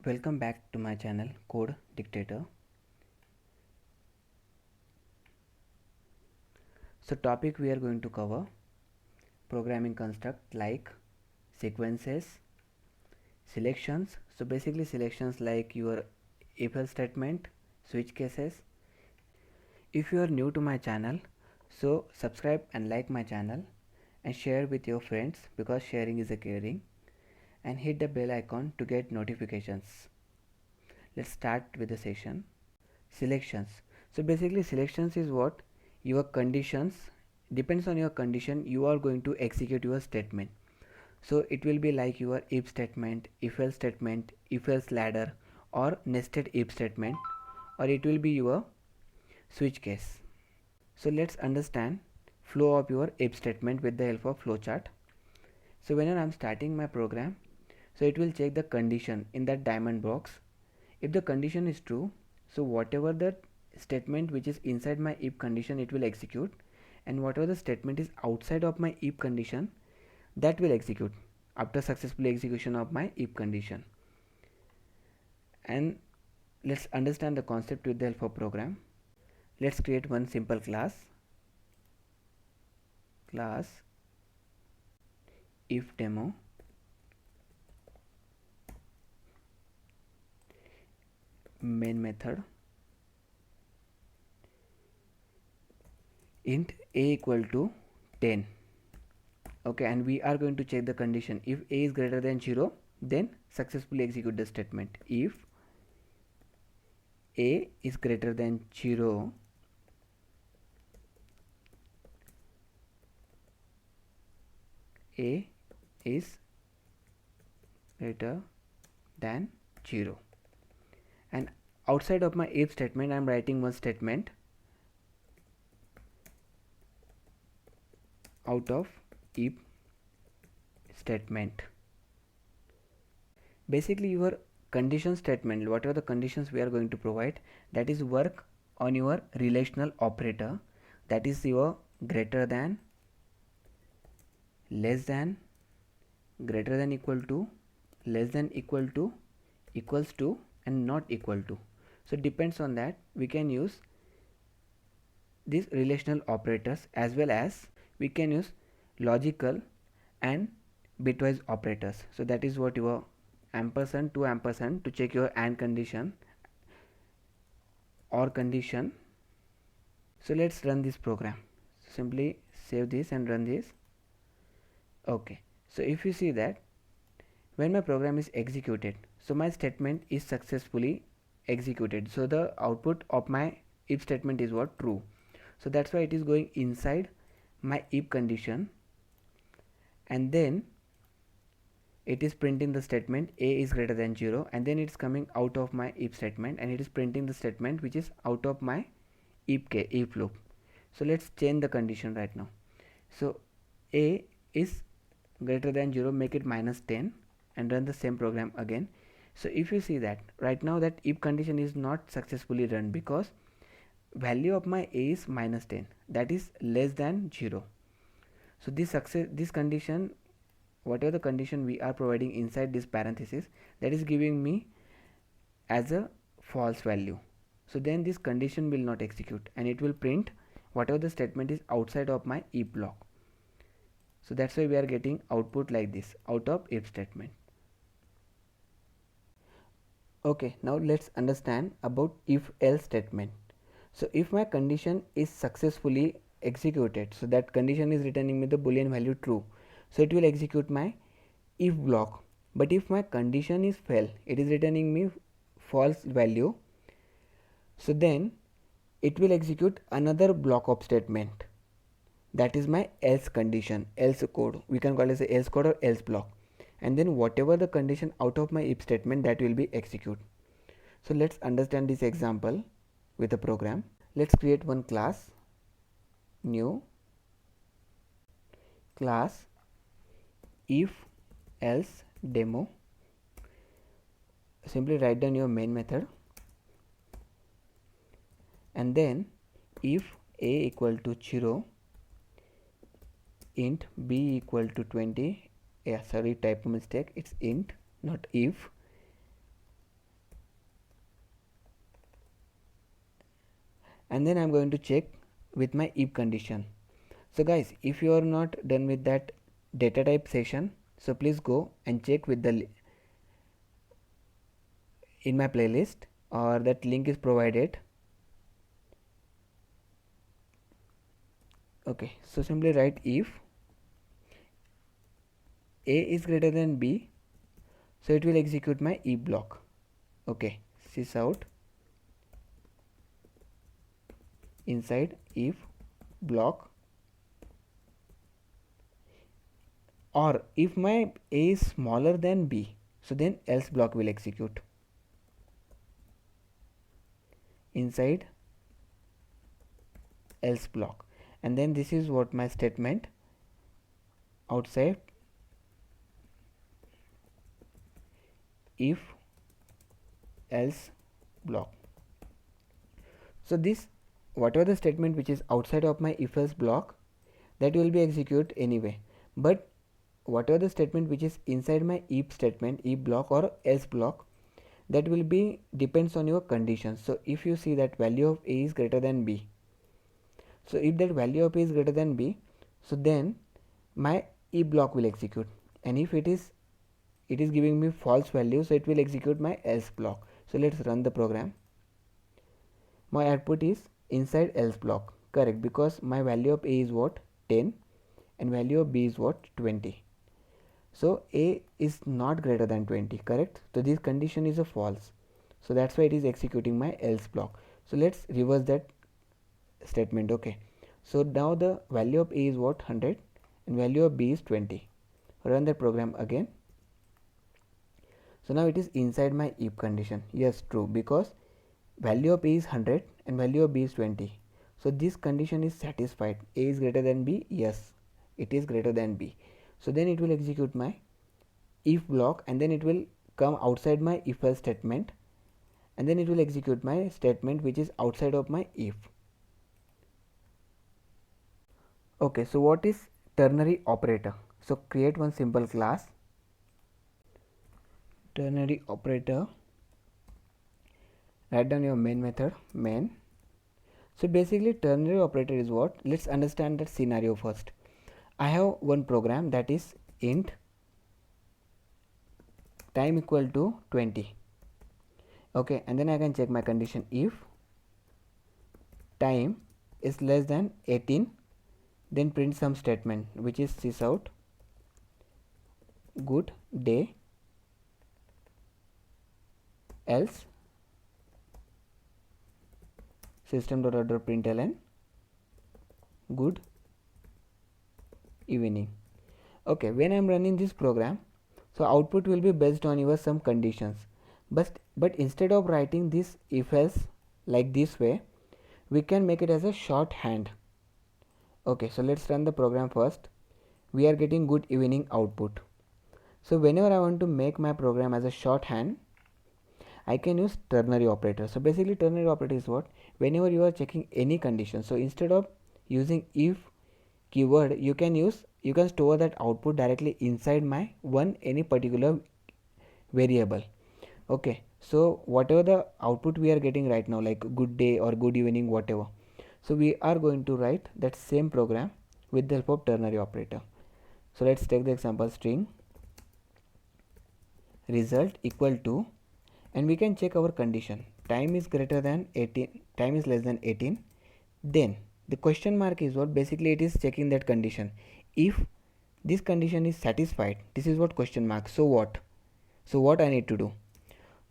Welcome back to my channel Code Dictator. So topic we are going to cover programming construct like sequences, selections. So basically selections like your if else statement, switch cases. If you are new to my channel, so subscribe and like my channel and share with your friends because sharing is a caring, and hit the bell icon to get notifications. Let's start with the session. Selections. So basically selections is what your conditions depends on your condition you are going to execute your statement. So it will be like your if statement, if else ladder, or nested if statement, or it will be your switch case. So let's understand flow of your if statement with the help of flowchart. So when I'm starting my program, so it will check the condition in that diamond box. If the condition is true, so whatever the statement which is inside my if condition it will execute, and whatever the statement is outside of my if condition that will execute after successful execution of my if condition. And let's understand the concept with the help of program. Let's create one simple class if demo main method int a equal to 10. Okay, and we are going to check the condition. If a is greater than 0, then successfully execute the statement. If a is greater than 0, a is greater than 0, and outside of my if statement I am writing one statement out of if statement. Basically your condition statement, whatever the conditions we are going to provide, that is work on your relational operator, that is your greater than, less than, greater than equal to, less than equal to, equals to, and not equal to. So depends on that we can use these relational operators, as well as we can use logical and bitwise operators. So that is what your ampersand to ampersand to check your AND condition or condition. So let's run this program. Simply save this and run this. Okay, so if you see that when my program is executed, so my statement is successfully executed, so the output of my if statement is what? True. So that's why it is going inside my if condition, and then it is printing the statement a is greater than 0, and then it's coming out of my if statement and it is printing the statement which is out of my if loop. So let's change the condition right now. So a is greater than 0, make it -10 and run the same program again. So if you see that right now that if condition is not successfully run because value of my a is -10, that is less than 0. So this condition, whatever the condition we are providing inside this parenthesis, that is giving me as a false value. So then this condition will not execute and it will print whatever the statement is outside of my if block. So that's why we are getting output like this out of if statement. Okay, now let's understand about if else statement. So if my condition is successfully executed, so that condition is returning me the boolean value true, so it will execute my if block. But if my condition is fail, it is returning me false value, so then it will execute another block of statement, that is my else condition, else code, we can call it as a else code or else block, and then whatever the condition out of my if statement, that will be execute. So let's understand this example with a program. Let's create one class, new class if else demo. Simply write down your main method, and then if a equal to 0, int b equal to 20, yeah, sorry, typo mistake, it's int not if, and then I'm going to check with my if condition. So guys, if you are not done with that data type session, so please go and check with the in my playlist, or that link is provided. Okay, so simply write if a is greater than b, so it will execute my if block. Okay, sys out inside if block, or if my a is smaller than b, so then else block will execute inside else block. And then this is what my statement outside if else block. So this whatever the statement which is outside of my if else block, that will be execute anyway, but whatever the statement which is inside my if statement, if block or else block, that will be depends on your conditions. So if you see that value of a is greater than b, so if that value of a is greater than b, so then my if block will execute, and if it is giving me false value, so it will execute my else block. So let's run the program. My output is inside else block, correct, because my value of a is what, 10, and value of b is what, 20. So a is not greater than 20, correct. So this condition is a false, so that's why it is executing my else block. So let's reverse that statement. Okay, so now the value of a is what, 100, and value of b is 20. Run the program again. So now it is inside my if condition. Yes, true, because value of a is 100 and value of b is 20. So this condition is satisfied. A is greater than b. Yes, it is greater than b. So then it will execute my if block, and then it will come outside my if else statement, and then it will execute my statement which is outside of my if. Okay, so what is ternary operator? So create one simple class, ternary operator. Write down your main method, main. So basically ternary operator is what? Let's understand that scenario first. I have one program that is int time equal to 20. Okay, and then I can check my condition. If time is less than 18, then print some statement which is sys out good day, else system.out.println good evening. Okay, when I am running this program, so output will be based on your some conditions, but instead of writing this if else like this way, we can make it as a shorthand. Okay, so let's run the program first. We are getting good evening output. So whenever I want to make my program as a shorthand, I can use ternary operator. So basically ternary operator is what? Whenever you are checking any condition, so instead of using if keyword, you can store that output directly inside my any particular variable. Okay, so whatever the output we are getting right now, like good day or good evening, whatever, so we are going to write that same program with the help of ternary operator. So let's take the example string result equal to, and we can check our condition, time is greater than 18, time is less than 18. Then the question mark is what? Basically it is checking that condition. If this condition is satisfied, this is what question mark. So what I need to do?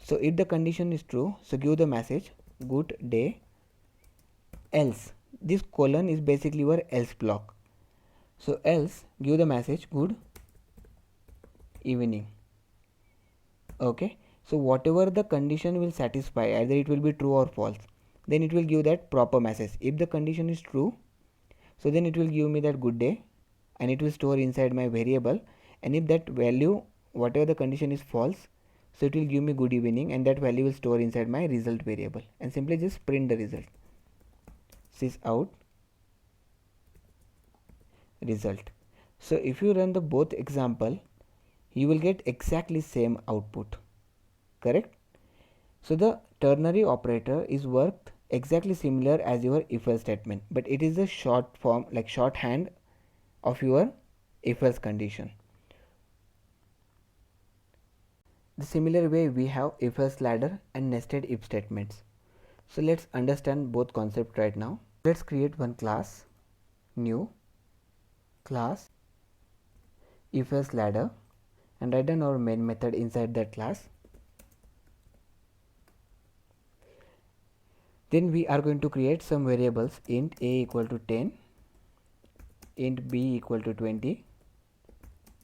So if the condition is true, so give the message good day, else this colon is basically your else block. So else give the message good evening. Okay, so whatever the condition will satisfy, either it will be true or false, then it will give that proper message. If the condition is true, so then it will give me that good day, and it will store inside my variable. And if that value, whatever the condition is false, so it will give me good evening, and that value will store inside my result variable, and simply just print the result. Sys out result. So if you run the both example, you will get exactly same output, correct. So the ternary operator is worked exactly similar as your if else statement, but it is a short form, like shorthand of your if else condition. The similar way we have if else ladder and nested if statements. So let's understand both concepts right now. Let's create one class, new class if else ladder, and write down our main method inside that class. Then we are going to create some variables, int a equal to 10, int b equal to 20,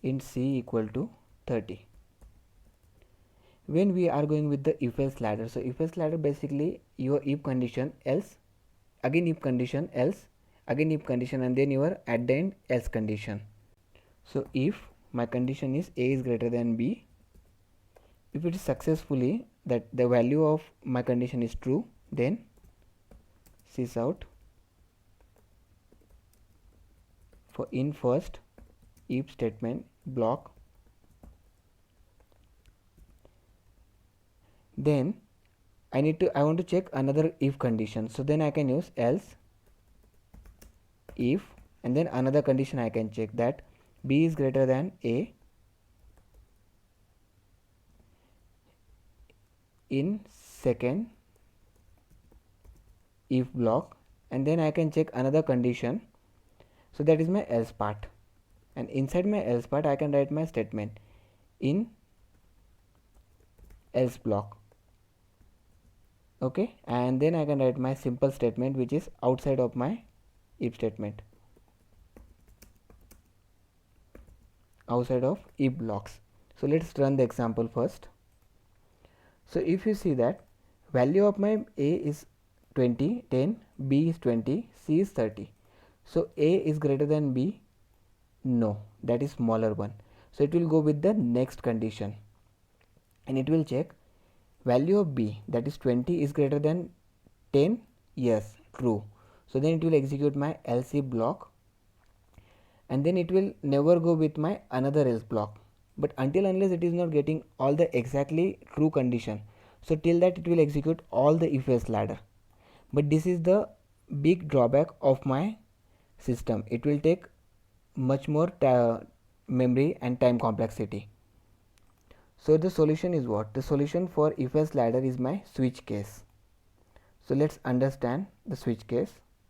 int c equal to 30. When we are going with the if else ladder, so if else ladder basically your if condition, else, again if condition, else, again if condition, and then your at the end else condition. So if my condition is a is greater than b, if it is successfully that the value of my condition is true, then sys out for in first if statement block. Then I want to check another if condition, so then I can use else if, and then another condition I can check, that b is greater than a in second if block, and then I can check another condition, so that is my else part, and inside my else part I can write my statement in else block. Okay, and then I can write my simple statement which is outside of my if statement, outside of if blocks. So let's run the example first. So if you see that value of my a is 20, 10, b is 20, c is 30. So a is greater than b? No, that is smaller one. So it will go with the next condition, and it will check value of b, that is 20, is greater than 10. Yes, true. So then it will execute my else if block, and then it will never go with my another else block, but until unless it is not getting all the exactly true condition, so till that it will execute all the if else ladder. But this is the big drawback of my system, it will take much more memory and time complexity. So the solution is what? The solution for if else ladder is my switch case. So let's understand the switch case.